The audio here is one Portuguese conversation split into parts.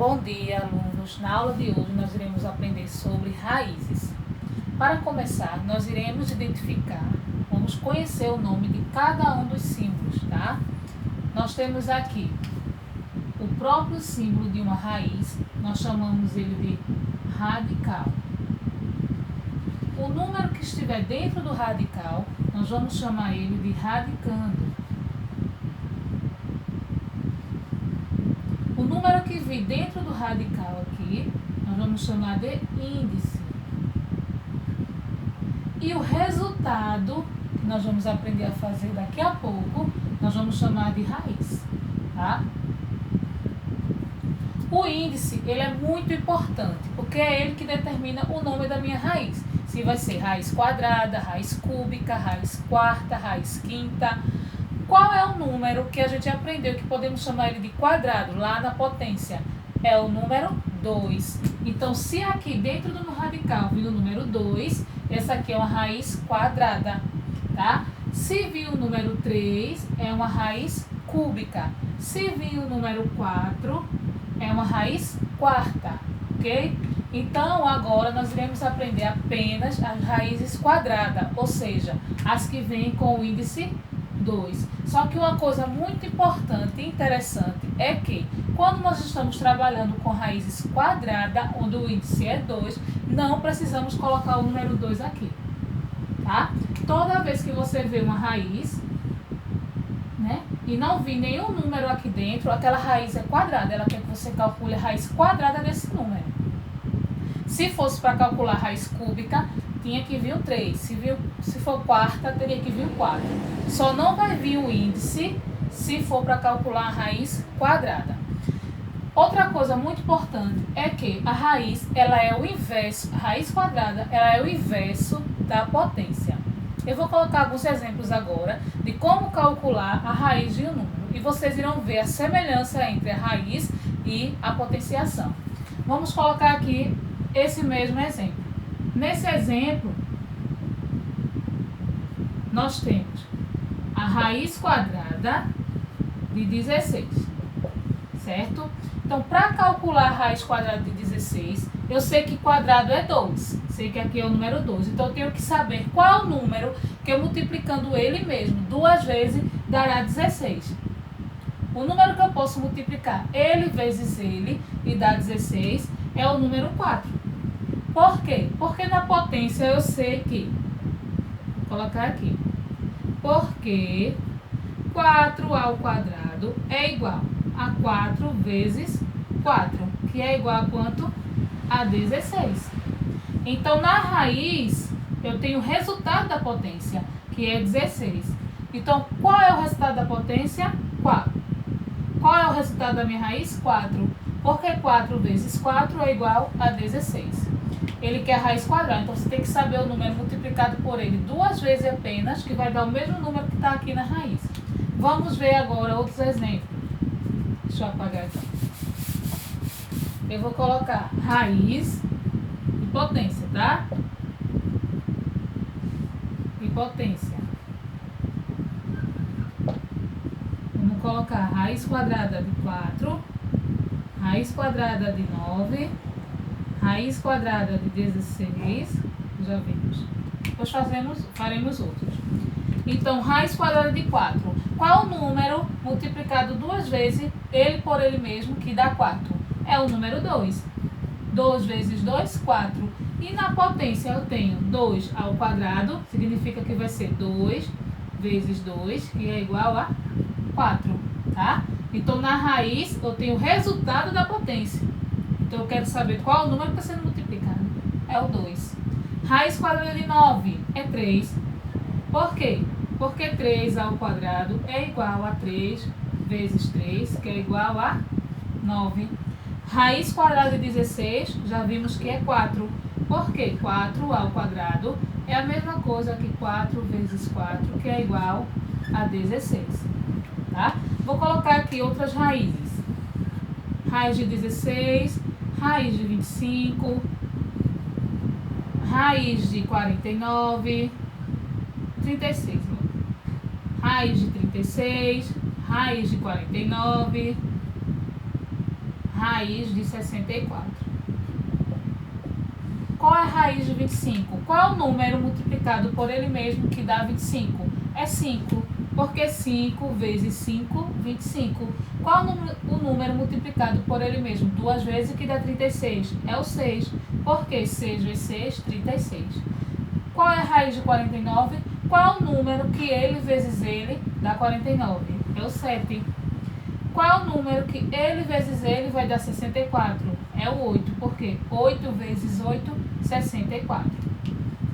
Bom dia, alunos! Na aula de hoje nós iremos aprender sobre raízes. Para começar, nós iremos identificar, vamos conhecer o nome de cada um dos símbolos, tá? Nós temos aqui o próprio símbolo de uma raiz, nós chamamos ele de radical. O número que estiver dentro do radical, nós vamos chamar ele de radicando. O número que vir dentro do radical aqui, nós vamos chamar de índice. E o resultado, que nós vamos aprender a fazer daqui a pouco, nós vamos chamar de raiz, tá? O índice, ele é muito importante, porque é ele que determina o nome da minha raiz. Se vai ser raiz quadrada, raiz cúbica, raiz quarta, raiz quinta. Qual é o número que a gente aprendeu que podemos chamar ele de quadrado, lá na potência? É o número 2. Então, se aqui dentro do radical vir o número 2, essa aqui é uma raiz quadrada, tá? Se vir o número 3, é uma raiz cúbica. Se vir o número 4, é uma raiz quarta, ok? Então, agora nós iremos aprender apenas as raízes quadradas, ou seja, as que vêm com o índice 2. Só que uma coisa muito importante e interessante é que, quando nós estamos trabalhando com raízes quadradas, onde o índice é 2, não precisamos colocar o número 2 aqui, tá? Toda vez que você vê uma raiz, né, e não vir nenhum número aqui dentro, aquela raiz é quadrada, ela quer que você calcule a raiz quadrada desse número. Se fosse para calcular a raiz cúbica, tinha que vir o 3. Se for quarta, teria que vir o 4. Só não vai vir o índice se for para calcular a raiz quadrada. Outra coisa muito importante é que a raiz, ela é o inverso, a raiz quadrada, ela é o inverso da potência. Eu vou colocar alguns exemplos agora de como calcular a raiz de um número. E vocês irão ver a semelhança entre a raiz e a potenciação. Vamos colocar aqui esse mesmo exemplo. Nesse exemplo, nós temos a raiz quadrada de 16, certo? Então, para calcular a raiz quadrada de 16, eu sei que quadrado é 2, sei que aqui é o número 2, então eu tenho que saber qual é o número que eu multiplicando ele mesmo 2 vezes dará 16. O número que eu posso multiplicar ele vezes ele e dar 16 é o número 4. Por quê? Porque na potência eu sei que, vou colocar aqui, porque 4 ao quadrado é igual a 4 vezes 4, que é igual a quanto? A 16. Então, na raiz, eu tenho o resultado da potência, que é 16. Então, qual é o resultado da potência? 4. Qual é o resultado da minha raiz? 4. Porque 4 vezes 4 é igual a 16. Ele quer a raiz quadrada, então você tem que saber o número multiplicado por ele 2 vezes apenas, que vai dar o mesmo número que está aqui na raiz. Vamos ver agora outros exemplos. Deixa eu apagar então. Eu vou colocar raiz e potência, tá? E potência. Vamos colocar raiz quadrada de 4, raiz quadrada de 9, raiz quadrada de 16, já vimos. Depois faremos outros. Então, raiz quadrada de 4. Qual o número multiplicado 2 vezes, ele por ele mesmo, que dá 4? É o número 2. 2 vezes 2, 4. E na potência eu tenho 2 ao quadrado, significa que vai ser 2 vezes 2, que é igual a 4, tá? Então, na raiz, eu tenho o resultado da potência. Então, eu quero saber qual o número que está sendo multiplicado. É o 2. Raiz quadrada de 9 é 3. Por quê? Porque 3 ao quadrado é igual a 3 vezes 3, que é igual a 9. Raiz quadrada de 16, já vimos que é 4. Por quê? 4 ao quadrado é a mesma coisa que 4 vezes 4, que é igual a 16. Tá? Vou colocar aqui outras raízes. Raiz de 16, raiz de 25, raiz de 49, 36. Raiz de 36, raiz de 49, raiz raiz de 64. Qual é a raiz de 25? Qual é o número multiplicado por ele mesmo que dá 25? É 5, porque 5 vezes 5, 25. Qual o número multiplicado por ele mesmo 2 vezes que dá 36? É o 6, porque 6 vezes 6, 36. Qual é a raiz de 49? Qual é o número que ele vezes ele dá 49? É o 7. Qual é o número que ele vezes ele vai dar 64? É o 8, porque 8 vezes 8, 64.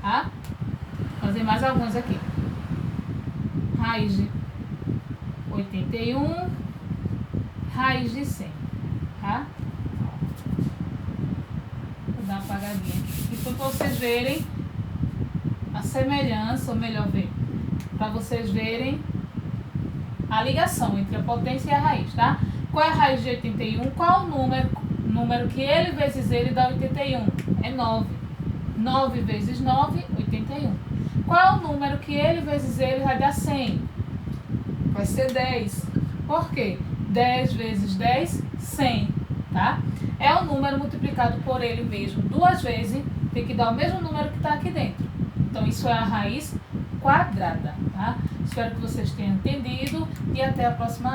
Tá? Vou fazer mais alguns aqui. Raiz de 81, raiz de 100. Tá? Vou dar uma apagadinha aqui. E para vocês verem a semelhança, ou melhor ver, para vocês verem a ligação entre a potência e a raiz, tá? Qual é a raiz de 81? Qual o número que ele vezes ele dá 81? É 9. 9 vezes 9, 81. Qual é o número que ele vezes ele vai dar 100? Vai ser 10. Por quê? 10 vezes 10, 100, tá? É o número multiplicado por ele mesmo 2 vezes, tem que dar o mesmo número que está aqui dentro. Então, isso é a raiz quadrada, tá? Espero que vocês tenham entendido e até a próxima aula.